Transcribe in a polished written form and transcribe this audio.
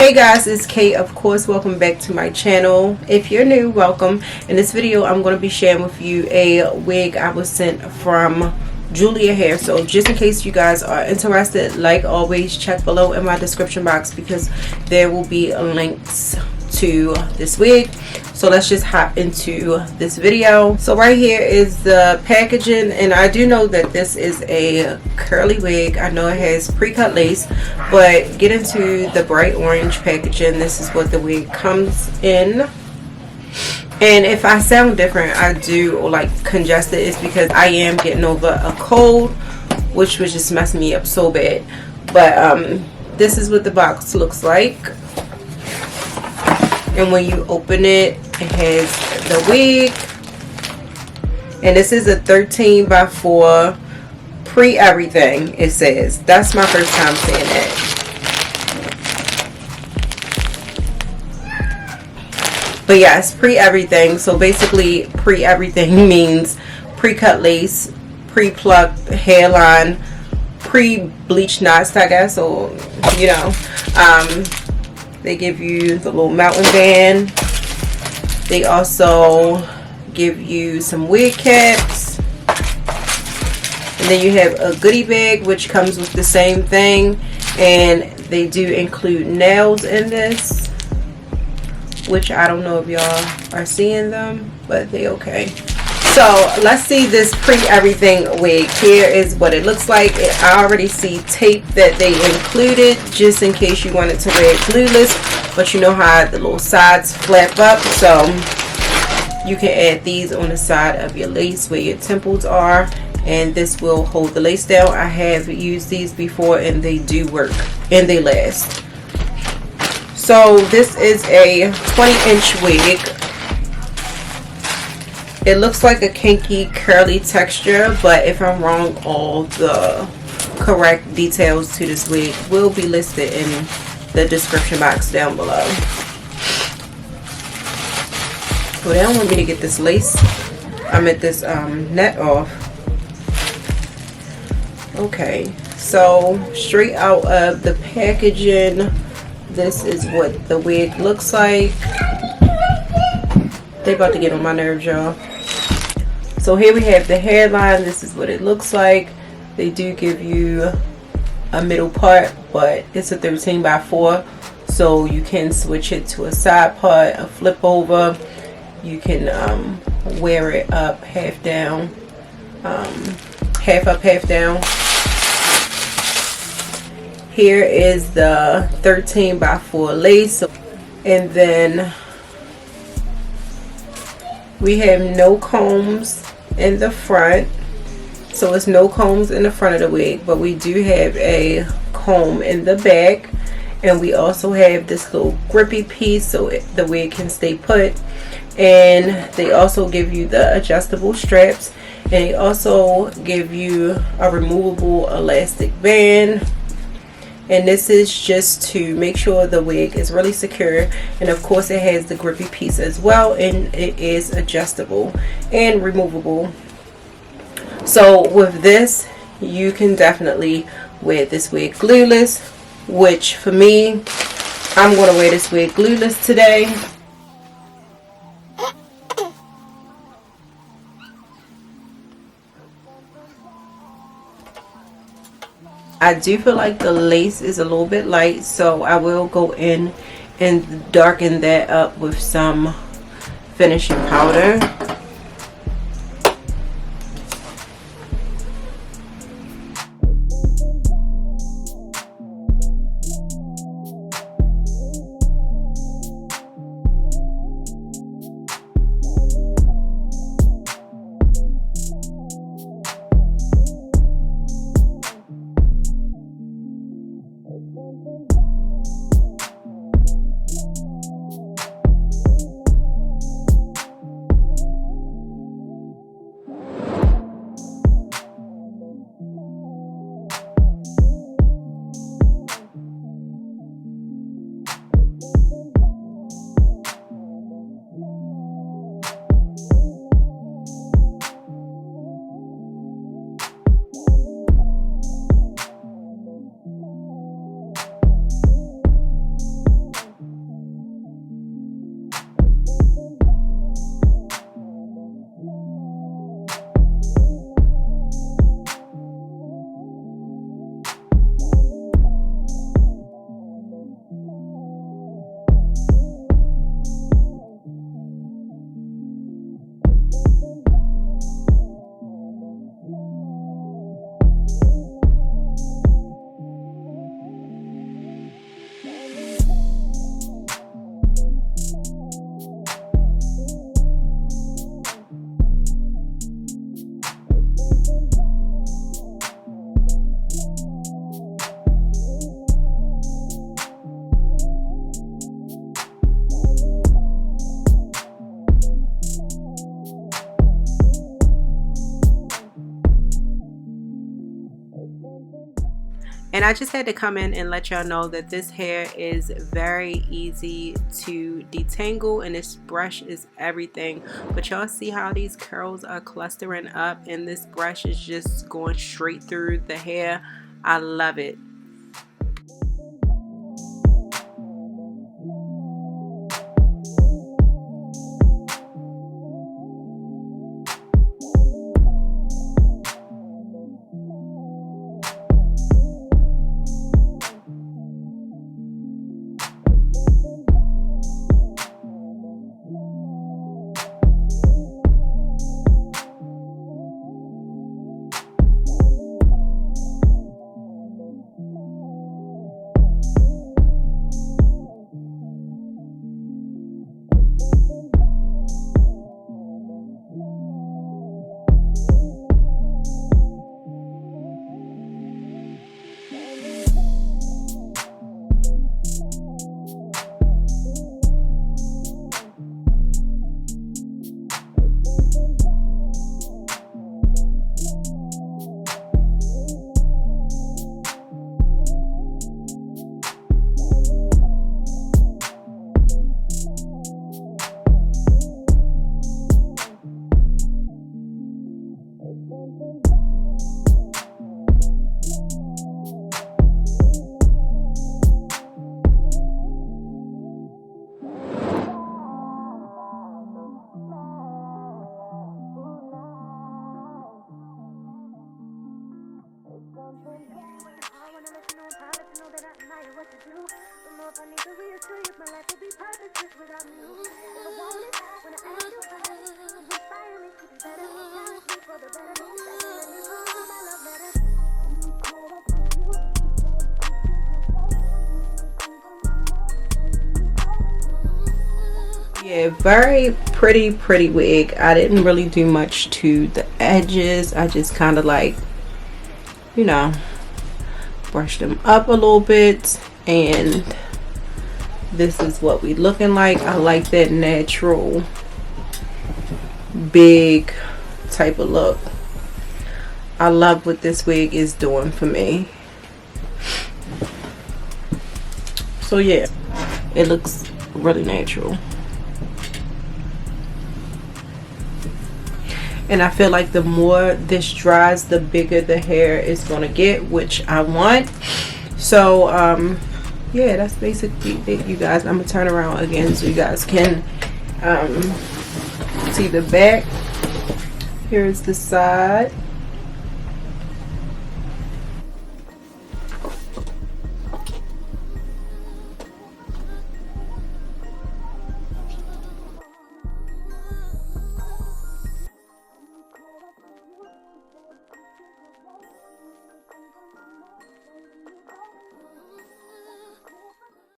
Hey guys, it's Kate. Of course, welcome back to my channel. If you're new, welcome. In this video, I'm going to be sharing with you a wig I was sent from Julia Hair. So just in case you guys are interested, like always, check below in my description box because there will be links to this wig. So let's just hop into this video. So right here is the packaging, and I do know that this is a curly wig. I know it has pre-cut lace, but get into the bright orange packaging. This is what the wig comes in. And if I sound different, I do, or like congested, it's because I am getting over a cold, which was just messing me up so bad. But this is what the box looks like. And when you open it, it has the wig, and this is a 13 by 4 pre everything. It says, that's my first time seeing it. But yes, pre everything. So basically, pre everything means pre-cut lace, pre-plucked hairline, pre-bleached knots, I guess, or you know. They give you the little mountain band. They also give you some wig caps. And then you have a goodie bag, which comes with the same thing. And they do include nails in this, which I don't know if y'all are seeing them, but they okay. So let's see this pre-everything wig. Here is what it looks like. I already see tape that they included just in case you wanted to wear it glueless, but you know how the little sides flap up, so you can add these on the side of your lace where your temples are, and this will hold the lace down. I have used these before and they do work and they last. So this is a 20-inch wig. It looks like a kinky curly texture, but if I'm wrong, all the correct details to this wig will be listed in the description box down below. Well, they don't want me to get this lace. I'm at this net off. Okay, so straight out of the packaging, this is what the wig looks like. They about to get on my nerves, y'all. So here we have the hairline. This is what it looks like. They do give you a middle part, but it's a 13 by 4, so you can switch it to a side part, a flip over. You can wear it up, half down, half up, half down. Here is the 13 by 4 lace, and then we have no combs in the front, so it's no combs in the front of the wig, but we do have a comb in the back, and we also have this little grippy piece so the wig can stay put. And they also give you the adjustable straps, and they also give you a removable elastic band. And this is just to make sure the wig is really secure, and of course it has the grippy piece as well, and it is adjustable and removable. So with this, you can definitely wear this wig glueless, which for me, I'm going to wear this wig glueless today. I do feel like the lace is a little bit light, so I will go in and darken that up with some finishing powder. And I just had to come in and let y'all know that this hair is very easy to detangle, and this brush is everything. But y'all see how these curls are clustering up, and this brush is just going straight through the hair. I love it. Yeah, very pretty wig. I didn't really do much to the edges. I just kind of like, you know, brush them up a little bit, and this is what we looking like. I like that natural big type of look. I love what this wig is doing for me. So yeah, it looks really natural. And I feel like the more this dries, the bigger the hair is gonna get, which I want. So yeah, that's basically it, you guys. I'm gonna turn around again so you guys can see the back. Here's the side.